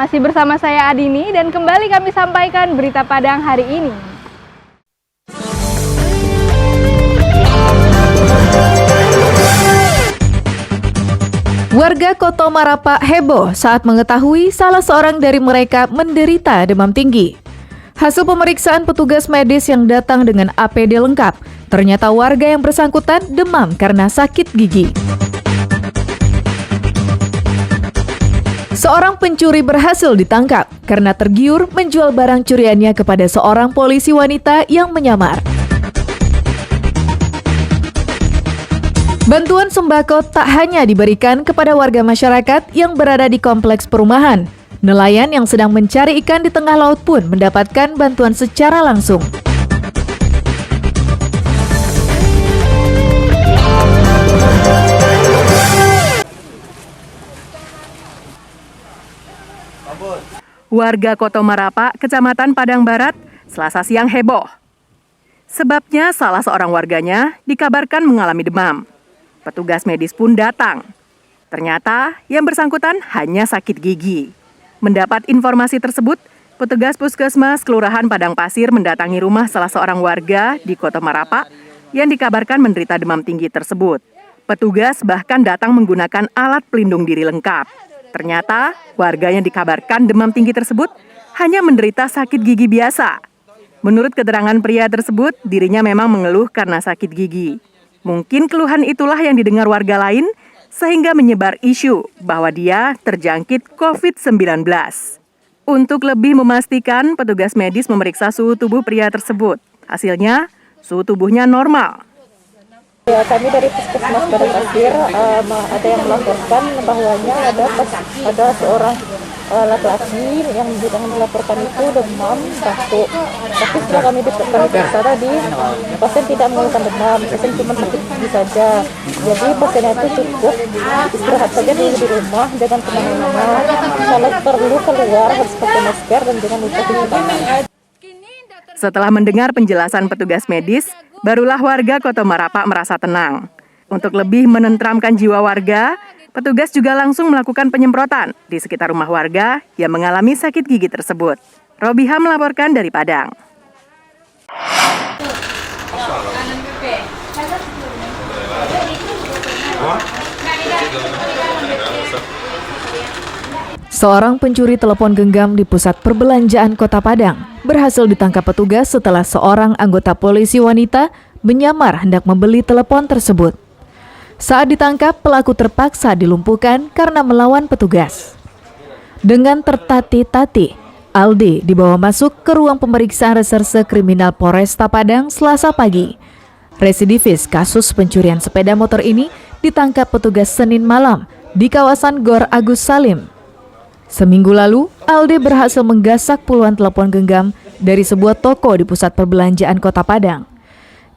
Masih bersama saya Adini dan kembali kami sampaikan berita Padang hari ini. Warga Koto Marapa heboh saat mengetahui salah seorang dari mereka menderita demam tinggi. Hasil pemeriksaan petugas medis yang datang dengan APD lengkap, ternyata warga yang bersangkutan demam karena sakit gigi. Seorang pencuri berhasil ditangkap karena tergiur menjual barang curiannya kepada seorang polisi wanita yang menyamar. Bantuan sembako tak hanya diberikan kepada warga masyarakat yang berada di kompleks perumahan. Nelayan yang sedang mencari ikan di tengah laut pun mendapatkan bantuan secara langsung. Warga Koto Marapa, Kecamatan Padang Barat, Selasa siang heboh. Sebabnya salah seorang warganya dikabarkan mengalami demam. Petugas medis pun datang. Ternyata yang bersangkutan hanya sakit gigi. Mendapat informasi tersebut, petugas puskesmas Kelurahan Padang Pasir mendatangi rumah salah seorang warga di Koto Marapa yang dikabarkan menderita demam tinggi tersebut. Petugas bahkan datang menggunakan alat pelindung diri lengkap. Ternyata warga yang dikabarkan demam tinggi tersebut hanya menderita sakit gigi biasa. Menurut keterangan pria tersebut, dirinya memang mengeluh karena sakit gigi. Mungkin keluhan itulah yang didengar warga lain sehingga menyebar isu bahwa dia terjangkit COVID-19. Untuk lebih memastikan, petugas medis memeriksa suhu tubuh pria tersebut. Hasilnya, suhu tubuhnya normal. Ya, kami dari Puskesmas Padang Pasir ada yang melaporkan bahwanya ada seorang laki-laki yang dilaporkan itu demam, batuk. Tapi setelah kami periksa tadi, pasien tidak mengeluhkan demam, pasien cuma sakit gigi saja. Jadi pasien itu cukup istirahat saja dulu di rumah, jangan kemana-mana. Kalau perlu keluar harus pakai masker dan jangan lupa cuci tangan. Setelah mendengar penjelasan petugas medis, barulah warga Koto Marapa merasa tenang. Untuk lebih menenteramkan jiwa warga, petugas juga langsung melakukan penyemprotan di sekitar rumah warga yang mengalami sakit gigi tersebut. Robiha melaporkan dari Padang. Seorang pencuri telepon genggam di pusat perbelanjaan Kota Padang berhasil ditangkap petugas setelah seorang anggota polisi wanita menyamar hendak membeli telepon tersebut. Saat ditangkap, pelaku terpaksa dilumpuhkan karena melawan petugas. Dengan tertatih-tatih, Aldi dibawa masuk ke ruang pemeriksaan reserse kriminal Polresta Padang Selasa pagi. Residivis kasus pencurian sepeda motor ini ditangkap petugas Senin malam di kawasan Gor Agus Salim. Seminggu lalu, Aldi berhasil menggasak puluhan telepon genggam dari sebuah toko di pusat perbelanjaan Kota Padang.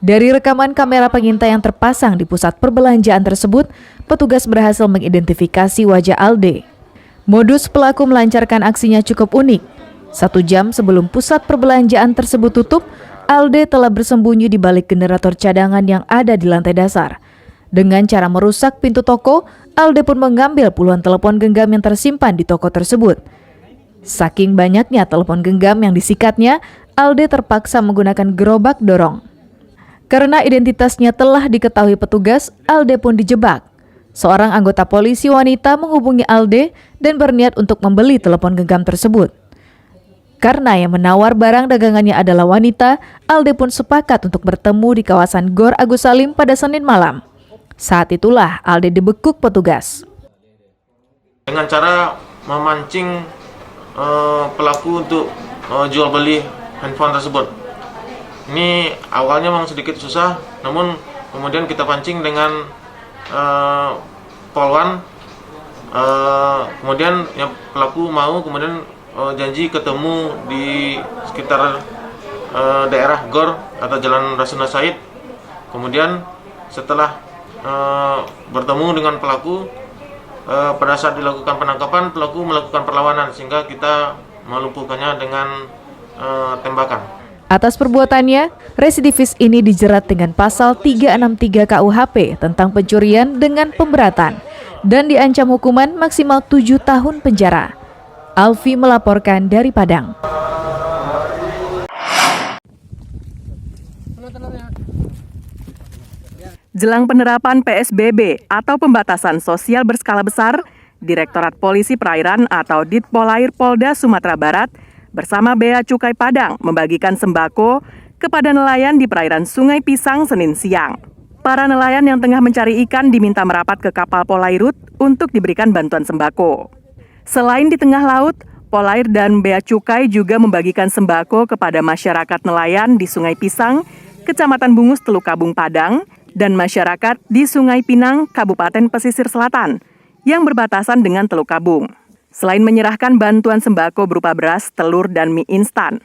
Dari rekaman kamera pengintai yang terpasang di pusat perbelanjaan tersebut, petugas berhasil mengidentifikasi wajah Aldi. Modus pelaku melancarkan aksinya cukup unik. 1 jam sebelum pusat perbelanjaan tersebut tutup, Aldi telah bersembunyi di balik generator cadangan yang ada di lantai dasar. Dengan cara merusak pintu toko, Aldi pun mengambil puluhan telepon genggam yang tersimpan di toko tersebut. Saking banyaknya telepon genggam yang disikatnya, Aldi terpaksa menggunakan gerobak dorong. Karena identitasnya telah diketahui petugas, Aldi pun dijebak. Seorang anggota polisi wanita menghubungi Aldi dan berniat untuk membeli telepon genggam tersebut. Karena yang menawar barang dagangannya adalah wanita, Aldi pun sepakat untuk bertemu di kawasan Gor Agus Salim pada Senin malam. Saat itulah Aldi dibekuk petugas. Dengan cara memancing pelaku untuk jual beli handphone tersebut. Ini awalnya memang sedikit susah, namun kemudian kita pancing dengan polwan. Kemudian yang pelaku mau, kemudian janji ketemu di sekitar daerah Gor atau Jalan Rasuna Said. Kemudian setelah bertemu dengan pelaku, pada saat dilakukan penangkapan, pelaku melakukan perlawanan sehingga kita melumpuhkannya dengan tembakan. Atas perbuatannya, residivis ini dijerat dengan pasal 363 KUHP tentang pencurian dengan pemberatan dan diancam hukuman maksimal 7 tahun penjara. Alfi melaporkan dari Padang. Jelang penerapan PSBB atau pembatasan sosial berskala besar, Direktorat Polisi Perairan atau Ditpolair Polda Sumatera Barat bersama Bea Cukai Padang membagikan sembako kepada nelayan di perairan Sungai Pisang Senin siang. Para nelayan yang tengah mencari ikan diminta merapat ke kapal Polairut untuk diberikan bantuan sembako. Selain di tengah laut, Polair dan Bea Cukai juga membagikan sembako kepada masyarakat nelayan di Sungai Pisang, Kecamatan Bungus, Teluk Kabung, Padang, dan masyarakat di Sungai Pinang, Kabupaten Pesisir Selatan, yang berbatasan dengan Teluk Kabung. Selain menyerahkan bantuan sembako berupa beras, telur, dan mie instan,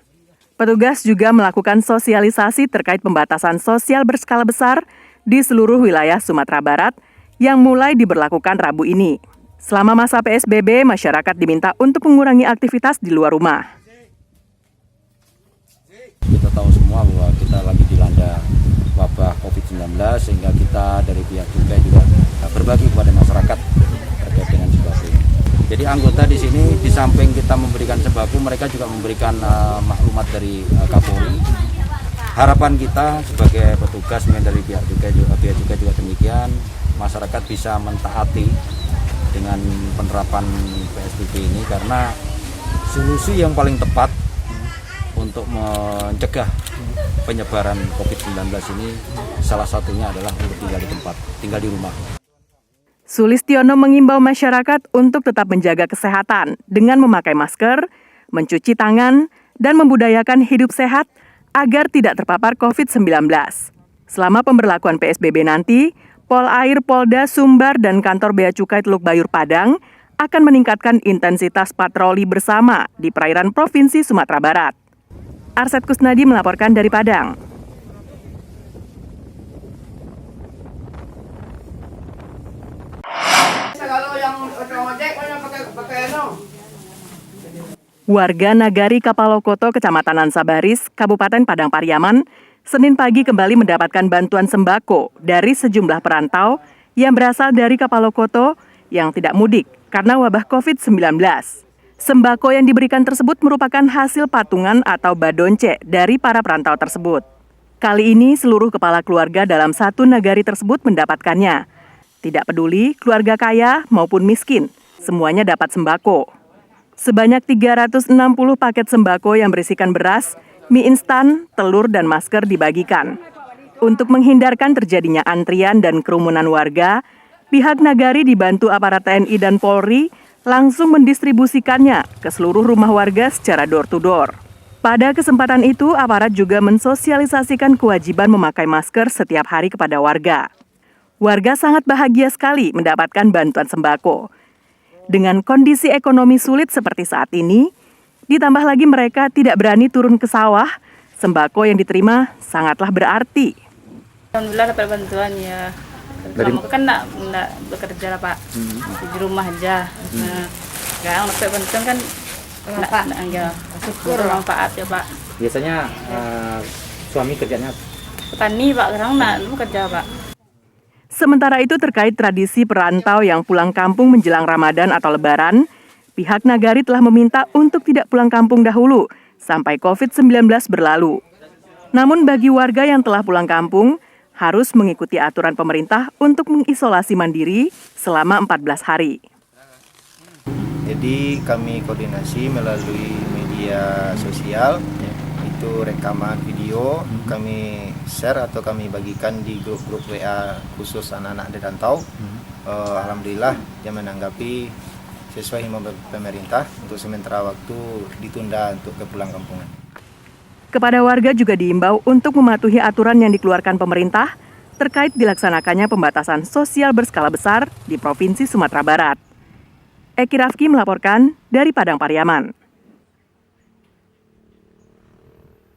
petugas juga melakukan sosialisasi terkait pembatasan sosial berskala besar di seluruh wilayah Sumatera Barat yang mulai diberlakukan Rabu ini. Selama masa PSBB, masyarakat diminta untuk mengurangi aktivitas di luar rumah. Kita tahu semua bahwa kita lagi dilanda wabah COVID-19, sehingga kita dari pihak cukai juga berbagi kepada masyarakat terkait dengan sembako. Jadi anggota di sini di samping kita memberikan sembako, mereka juga memberikan maklumat dari Kapolri. Harapan kita sebagai petugas dari pihak cukai juga demikian, masyarakat bisa mentaati dengan penerapan PSBB ini, karena solusi yang paling tepat untuk mencegah penyebaran COVID-19 ini salah satunya adalah untuk tinggal di rumah. Sulistiono mengimbau masyarakat untuk tetap menjaga kesehatan dengan memakai masker, mencuci tangan, dan membudayakan hidup sehat agar tidak terpapar COVID-19. Selama pemberlakuan PSBB nanti, Polair, Polda Sumbar, dan kantor Bea Cukai Teluk Bayur Padang akan meningkatkan intensitas patroli bersama di perairan Provinsi Sumatera Barat. Arset Kusnadi melaporkan dari Padang. Warga Nagari Kapalokoto, Kecamatan Nansabaris, Kabupaten Padang Pariaman, Senin pagi kembali mendapatkan bantuan sembako dari sejumlah perantau yang berasal dari Kapalokoto yang tidak mudik karena wabah COVID-19. Sembako yang diberikan tersebut merupakan hasil patungan atau badonce dari para perantau tersebut. Kali ini seluruh kepala keluarga dalam satu nagari tersebut mendapatkannya. Tidak peduli keluarga kaya maupun miskin, semuanya dapat sembako. Sebanyak 360 paket sembako yang berisikan beras, mie instan, telur, dan masker dibagikan. Untuk menghindarkan terjadinya antrian dan kerumunan warga, pihak nagari dibantu aparat TNI dan Polri langsung mendistribusikannya ke seluruh rumah warga secara door-to-door. Pada kesempatan itu, aparat juga mensosialisasikan kewajiban memakai masker setiap hari kepada warga. Warga sangat bahagia sekali mendapatkan bantuan sembako. Dengan kondisi ekonomi sulit seperti saat ini, ditambah lagi mereka tidak berani turun ke sawah, sembako yang diterima sangatlah berarti. Alhamdulillah dapat bantuan ya. Selama kan enggak bekerja lah Pak, di rumah aja. Sekarang dapat bantuan kan syukur manfaat ya Pak. Biasanya suami kerjanya petani Pak, sekarang enggak bekerja Pak. Sementara itu terkait tradisi perantau yang pulang kampung menjelang Ramadan atau Lebaran, pihak nagari telah meminta untuk tidak pulang kampung dahulu sampai COVID-19 berlalu. Namun bagi warga yang telah pulang kampung, harus mengikuti aturan pemerintah untuk mengisolasi mandiri selama 14 hari. Jadi kami koordinasi melalui media sosial, itu rekaman video, kami share atau kami bagikan di grup-grup WA khusus anak-anak di rantau. Alhamdulillah dia menanggapi sesuai himbauan pemerintah untuk sementara waktu ditunda untuk kepulang kampungan. Kepada warga juga diimbau untuk mematuhi aturan yang dikeluarkan pemerintah terkait dilaksanakannya pembatasan sosial berskala besar di Provinsi Sumatera Barat. Eki Rafki melaporkan dari Padang Pariaman.